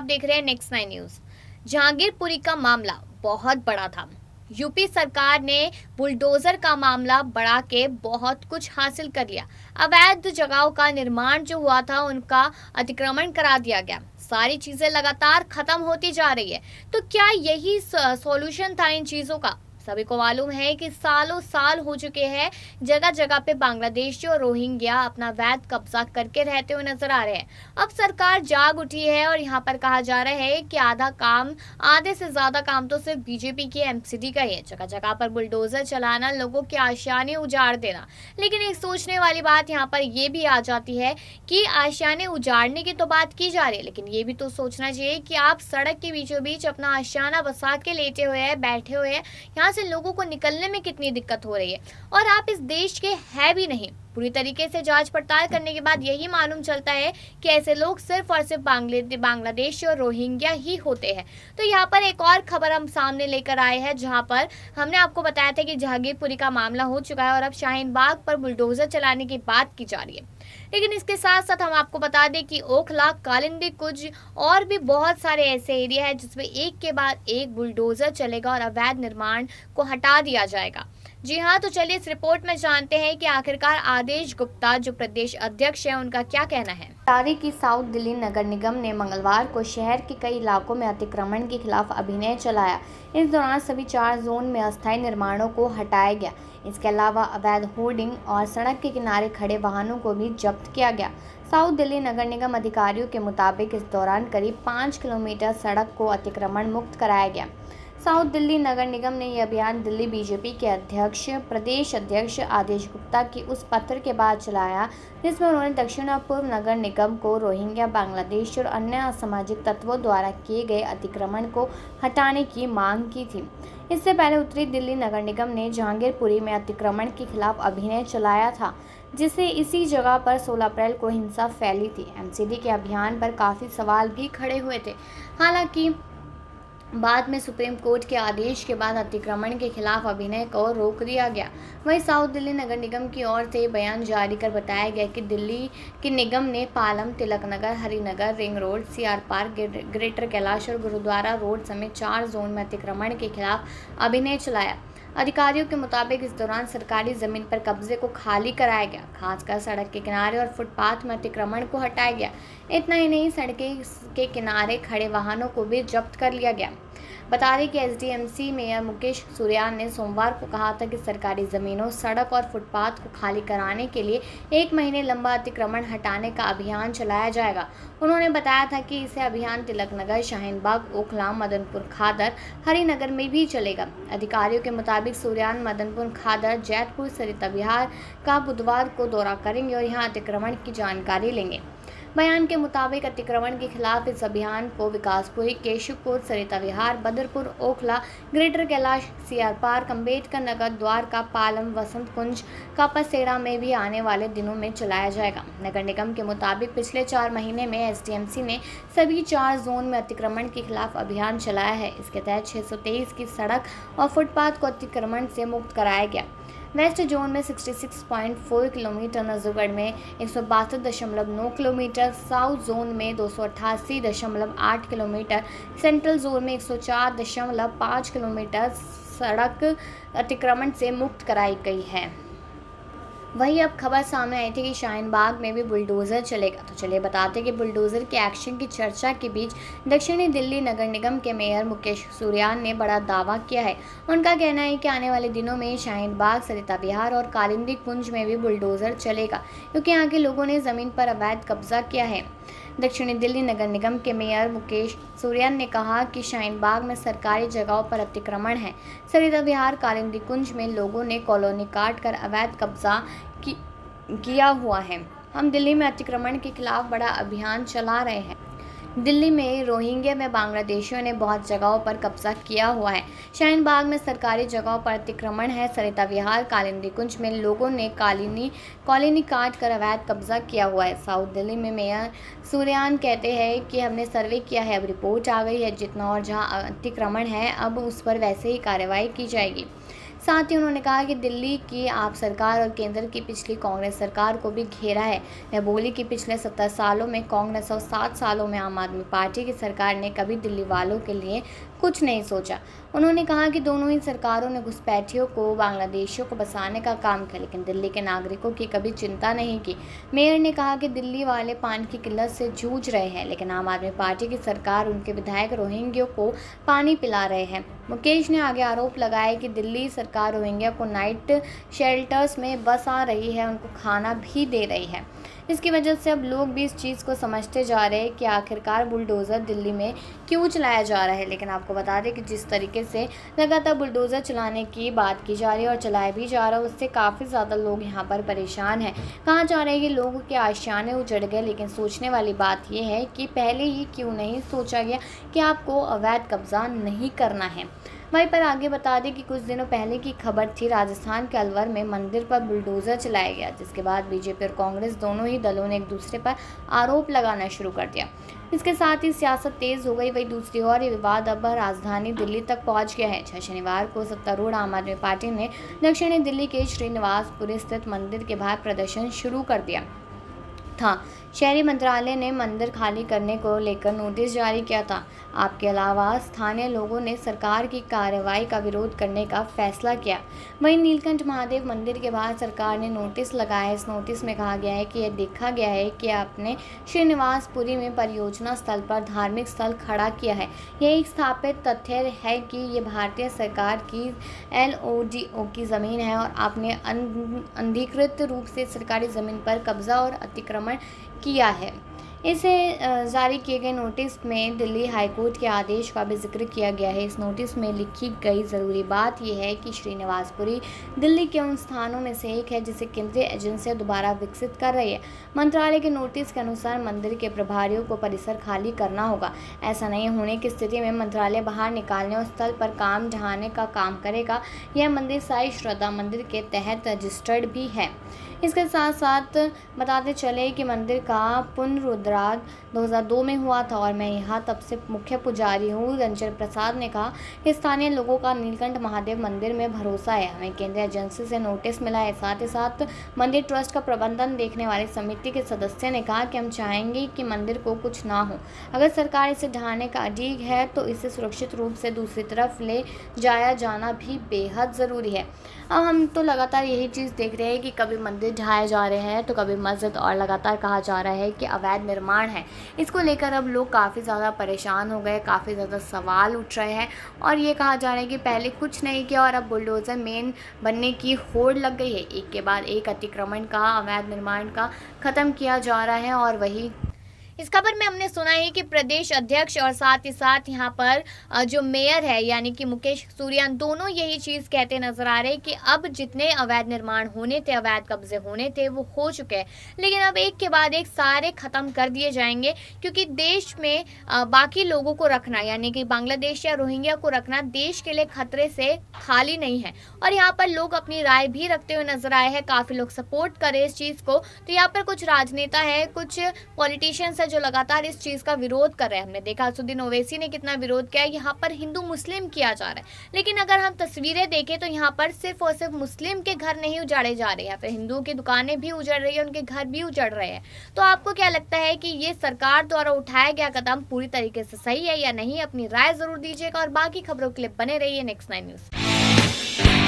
देख रहे हैं नेक्स्ट 9 न्यूज। जहांगीरपुरी का मामला बहुत बड़ा था। यूपी सरकार ने बुलडोजर का मामला बढ़ा के बहुत कुछ हासिल कर लिया। अवैध जगहों का निर्माण जो हुआ था उनका अतिक्रमण करा दिया गया। सारी चीजें लगातार खत्म होती जा रही है। तो क्या यही सॉल्यूशन था इन चीजों का? सभी को मालूम है कि सालों साल हो चुके हैं, जगह जगह पे बांग्लादेशी और रोहिंग्या अपना अवैध कब्जा करके रहते हुए नजर आ रहे हैं। अब सरकार जाग उठी है और यहाँ पर कहा जा रहा है कि आधे से ज्यादा काम तो सिर्फ बीजेपी की एमसीडी का ही है। जगह जगह पर बुलडोजर चलाना, लोगों की आशाएं उजाड़ देना। लेकिन एक सोचने वाली बात यहाँ पर यह भी आ जाती है कि आशियाने उजाड़ने की तो बात की जा रही है, लेकिन ये भी तो सोचना चाहिए कि आप सड़क के बीचों बीच अपना आशियाना बसा के लेटे हुए हैं, बैठे हुए हैं, यहाँ से लोगों को निकलने में कितनी दिक्कत हो रही है और आप इस देश के है भी नहीं। पूरी तरीके से जांच पड़ताल करने के बाद यही मालूम चलता है कि ऐसे लोग सिर्फ और सिर्फ बांग्लादेश और रोहिंग्या ही होते हैं। तो यहाँ पर एक और खबर हम सामने लेकर आए हैं, जहाँ पर हमने आपको बताया था कि जहांगीरपुरी का मामला हो चुका है और अब शाहीन बाग पर बुलडोजर चलाने की बात की जा रही है। लेकिन इसके साथ साथ हम आपको बता दें कि ओखला, कालिंदी, कुछ और भी बहुत सारे ऐसे एरिया है जिसमें एक के बाद एक बुलडोजर चलेगा और अवैध निर्माण को हटा दिया जाएगा। जी हाँ, तो चलिए इस रिपोर्ट में जानते हैं कि आखिरकार आदेश गुप्ता जो प्रदेश अध्यक्ष है उनका क्या कहना है। तारी की साउथ दिल्ली नगर निगम ने मंगलवार को शहर के कई इलाकों में अतिक्रमण के खिलाफ अभियान चलाया। इस दौरान सभी 4 जोन में अस्थायी निर्माणों को हटाया गया। इसके अलावा अवैध होर्डिंग और सड़क के किनारे खड़े वाहनों को भी जब्त किया गया। साउथ दिल्ली नगर निगम अधिकारियों के मुताबिक इस दौरान करीब 5 किलोमीटर सड़क को अतिक्रमण मुक्त कराया गया। साउथ दिल्ली नगर निगम ने यह अभियान दिल्ली बीजेपी के प्रदेश अध्यक्ष आदेश गुप्ता की उस पत्र के बाद चलाया जिसमें उन्होंने दक्षिण और पूर्व नगर निगम को रोहिंग्या, बांग्लादेश और अन्य असामाजिक तत्वों द्वारा किए गए अतिक्रमण को हटाने की मांग की थी। इससे पहले उत्तरी दिल्ली नगर निगम ने जहांगीरपुरी में अतिक्रमण के खिलाफ अभियान चलाया था, जिससे इसी जगह पर 16 अप्रैल को हिंसा फैली थी। एमसीडी के अभियान पर काफ़ी सवाल भी खड़े हुए थे। हालांकि बाद में सुप्रीम कोर्ट के आदेश के बाद अतिक्रमण के खिलाफ अभियान को रोक दिया गया। वहीं साउथ दिल्ली नगर निगम की ओर से बयान जारी कर बताया गया कि दिल्ली के निगम ने Palam, Tilak Nagar, Harinagar, Ring Road, CR Park, Greater Kailash और गुरुद्वारा रोड समेत 4 जोन में अतिक्रमण के खिलाफ अभियान चलाया। अधिकारियों के मुताबिक इस दौरान सरकारी जमीन पर कब्जे को खाली कराया गया, खासकर सड़क के किनारे और फुटपाथ में अतिक्रमण को हटाया गया। इतना ही नहीं, सड़कें के किनारे खड़े वाहनों को भी जब्त कर लिया गया। बता दें कि एसडीएमसी मेयर मुकेश सूर्यान ने सोमवार को कहा था कि सरकारी ज़मीनों, सड़क और फुटपाथ को खाली कराने के लिए 1 महीने लंबा अतिक्रमण हटाने का अभियान चलाया जाएगा। उन्होंने बताया था कि इसे अभियान तिलक नगर, शाहीन बाग, ओखला, मदनपुर खादर, हरिनगर में भी चलेगा। अधिकारियों के मुताबिक सूर्यान मदनपुर खादर, जैतपुर, सरिता विहार का बुधवार को दौरा करेंगे और यहाँ अतिक्रमण की जानकारी लेंगे। बयान के मुताबिक अतिक्रमण के खिलाफ इस अभियान को Vikaspuri, Keshavpur, Sarita Vihar, Badarpur, Okhla, Greater Kailash, CR Park, Ambedkar Nagar, Dwarka, Palam, Vasant Kunj, Kapashera में भी आने वाले दिनों में चलाया जाएगा। नगर निगम के मुताबिक पिछले 4 महीने में एसडीएमसी ने सभी 4 जोन में अतिक्रमण के खिलाफ अभियान चलाया है। इसके तहत 623 की सड़क और फुटपाथ को अतिक्रमण से मुक्त कराया गया। वेस्ट जोन में 66.4 किलोमीटर, नजफगढ़ में 162.9 किलोमीटर, साउथ जोन में 288.8 किलोमीटर, सेंट्रल जोन में 104.5 किलोमीटर सड़क अतिक्रमण से मुक्त कराई गई है। वहीं अब खबर सामने आई थी कि शाहीन बाग में भी बुलडोजर चलेगा। तो चलिए बताते कि बुलडोजर के एक्शन की चर्चा के बीच दक्षिणी दिल्ली नगर निगम के मेयर मुकेश सूर्यान ने बड़ा दावा किया है। उनका कहना है कि आने वाले दिनों में शाहीन बाग, सरिता विहार और कालिंदी कुंज में भी बुलडोजर चलेगा, क्योंकि यहाँ के लोगों ने ज़मीन पर अवैध कब्जा किया है। दक्षिणी दिल्ली नगर निगम के मेयर मुकेश सूर्यान ने कहा कि शाहीन बाग में सरकारी जगहों पर अतिक्रमण है। सरिता विहार, कालिंदी कुंज में लोगों ने कॉलोनी काट कर अवैध कब्जा किया हुआ है। हम दिल्ली में अतिक्रमण के खिलाफ बड़ा अभियान चला रहे हैं। दिल्ली में रोहिंग्या में बांग्लादेशियों ने बहुत जगहों पर कब्जा किया हुआ है। शाहीन बाग में सरकारी जगहों पर अतिक्रमण है। सरिता विहार, कालिंदी कुंज में लोगों ने कॉलोनी काट कर अवैध कब्जा किया हुआ है। साउथ दिल्ली में मेयर सूर्यान कहते हैं कि हमने सर्वे किया है, अब रिपोर्ट आ गई है, जितना और जहां अतिक्रमण है अब उस पर वैसे ही कार्रवाई की जाएगी। साथ ही उन्होंने कहा कि दिल्ली की आप सरकार और केंद्र की पिछली कांग्रेस सरकार को भी घेरा है। वह बोली कि पिछले 70 सालों में कांग्रेस और 7 सालों में आम आदमी पार्टी की सरकार ने कभी दिल्ली वालों के लिए कुछ नहीं सोचा। उन्होंने कहा कि दोनों ही सरकारों ने घुसपैठियों को, बांग्लादेशियों को बसाने का काम किया, लेकिन दिल्ली के नागरिकों की कभी चिंता नहीं की। मेयर ने कहा कि दिल्ली वाले पानी की किल्लत से जूझ रहे हैं, लेकिन आम आदमी पार्टी की सरकार उनके विधायक रोहिंग्यों को पानी पिला रहे हैं। मुकेश ने आगे आरोप लगाया कि दिल्ली सरकार रोहिंग्या को नाइट शेल्टर्स में बसा रही है, उनको खाना भी दे रही है। इसकी वजह से अब लोग भी इस चीज़ को समझते जा रहे हैं कि आखिरकार बुलडोज़र दिल्ली में क्यों चलाया जा रहा है। लेकिन आपको बता दें कि जिस तरीके से लगातार बुलडोज़र चलाने की बात की जा रही है और चलाया भी जा रहा है, उससे काफ़ी ज़्यादा लोग यहाँ पर परेशान हैं। कहा जा रहा है कि लोगों के आशियाने उजड़ गए, लेकिन सोचने वाली बात यह है कि पहले ही क्यों नहीं सोचा गया कि आपको अवैध कब्जा नहीं करना है। वहीं पर आगे बता दें कि कुछ दिनों पहले की खबर थी, राजस्थान के अलवर में मंदिर पर बुलडोज़र चलाया गया, जिसके बाद बीजेपी और कांग्रेस दोनों ही दलों ने एक दूसरे पर आरोप लगाना शुरू कर दिया। इसके साथ ही सियासत तेज हो गई। वहीं दूसरी ओर ये विवाद अब राजधानी दिल्ली तक पहुंच गया है। शनिवार को सत्तारूढ़ आम आदमी पार्टी ने दक्षिणी दिल्ली के श्रीनिवासपुरी स्थित मंदिर के बाहर प्रदर्शन शुरू कर दिया था। शहरी मंत्रालय ने मंदिर खाली करने को लेकर नोटिस जारी किया था। आपके अलावा स्थानीय लोगों ने सरकार की कार्रवाई का विरोध करने का फैसला किया। वहीं नीलकंठ महादेव मंदिर के बाहर सरकार ने नोटिस लगाया। इस नोटिस में कहा गया है कि यह देखा गया है कि आपने श्रीनिवासपुरी में परियोजना स्थल पर धार्मिक स्थल खड़ा किया है। यह एक स्थापित तथ्य है कि ये भारतीय सरकार की LODO की ज़मीन है और आपने अनधिकृत रूप से सरकारी ज़मीन पर कब्जा और अतिक्रमण किया है। इसे जारी किए गए नोटिस में दिल्ली हाईकोर्ट के आदेश का भी जिक्र किया गया है। इस नोटिस में लिखी गई ज़रूरी बात यह है कि श्रीनिवासपुरी दिल्ली के उन स्थानों में से एक है जिसे केंद्रीय एजेंसियां दोबारा विकसित कर रही है। मंत्रालय के नोटिस के अनुसार मंदिर के प्रभारियों को परिसर खाली करना होगा। ऐसा नहीं होने की स्थिति में मंत्रालय बाहर निकालने और स्थल पर काम ढहाने का काम करेगा। यह मंदिर साई श्रद्धा मंदिर के तहत रजिस्टर्ड भी है। इसके साथ साथ बताते चले कि मंदिर का पुनरुद्धार 2002 में हुआ था और मैं यहाँ तब से मुख्य पुजारी हूँ। रंजन प्रसाद ने कहा कि स्थानीय लोगों का नीलकंठ महादेव मंदिर में भरोसा है। हमें केंद्रीय एजेंसी से नोटिस मिला है। साथ ही साथ मंदिर ट्रस्ट का प्रबंधन देखने वाली समिति के सदस्य ने कहा कि हम चाहेंगे कि मंदिर को कुछ ना हो। अगर सरकार इसे ढहाने का अड़िग है तो इसे सुरक्षित रूप से दूसरी तरफ ले जाया जाना भी बेहद ज़रूरी है। अब हम तो लगातार यही चीज़ देख रहे हैं कि कभी मंदिर ढहाए जा रहे हैं तो कभी मस्जिद, और लगातार कहा जा रहा है कि अवैध निर्माण है। इसको लेकर अब लोग काफ़ी ज़्यादा परेशान हो गए, काफ़ी ज़्यादा सवाल उठ रहे हैं और ये कहा जा रहा है कि पहले कुछ नहीं किया और अब बुलडोज़र मेन बनने की होड़ लग गई है। एक के बाद एक अतिक्रमण का, अवैध निर्माण का ख़त्म किया जा रहा है। और वही इस खबर में हमने सुना है कि प्रदेश अध्यक्ष और साथ ही साथ यहाँ पर जो मेयर है यानी कि मुकेश सूर्यान, दोनों यही चीज़ कहते नजर आ रहे हैं कि अब जितने अवैध निर्माण होने थे, अवैध कब्जे होने थे, वो हो चुके हैं, लेकिन अब एक के बाद एक सारे ख़त्म कर दिए जाएंगे, क्योंकि देश में बाकी लोगों को रखना यानी कि बांग्लादेश या रोहिंग्या को रखना देश के लिए खतरे से खाली नहीं है। और यहाँ पर लोग अपनी राय भी रखते हुए नजर आए हैं, काफ़ी लोग सपोर्ट करें इस चीज़ को। तो यहाँ पर कुछ राजनेता है, कुछ पॉलिटिशियंस जो लगातार इस चीज़ का विरोध कर रहे हैं। हमने देखा असुद्दीन ओवैसी ने कितना विरोध किया, यहाँ पर हिंदू मुस्लिम किया जा रहा है। लेकिन अगर हम तस्वीरें देखें तो यहाँ पर सिर्फ और सिर्फ मुस्लिम के घर नहीं उजाड़े जा रहे हैं, फिर हिंदुओं की दुकानें भी उजड़ रही है, उनके घर भी उजड़ रहे हैं। तो आपको क्या लगता है कि ये सरकार द्वारा उठाया गया कदम पूरी तरीके से सही है या नहीं? अपनी राय जरूर दीजिएगा और बाकी खबरों के लिए बने रहिए नेक्स्ट 9 न्यूज़।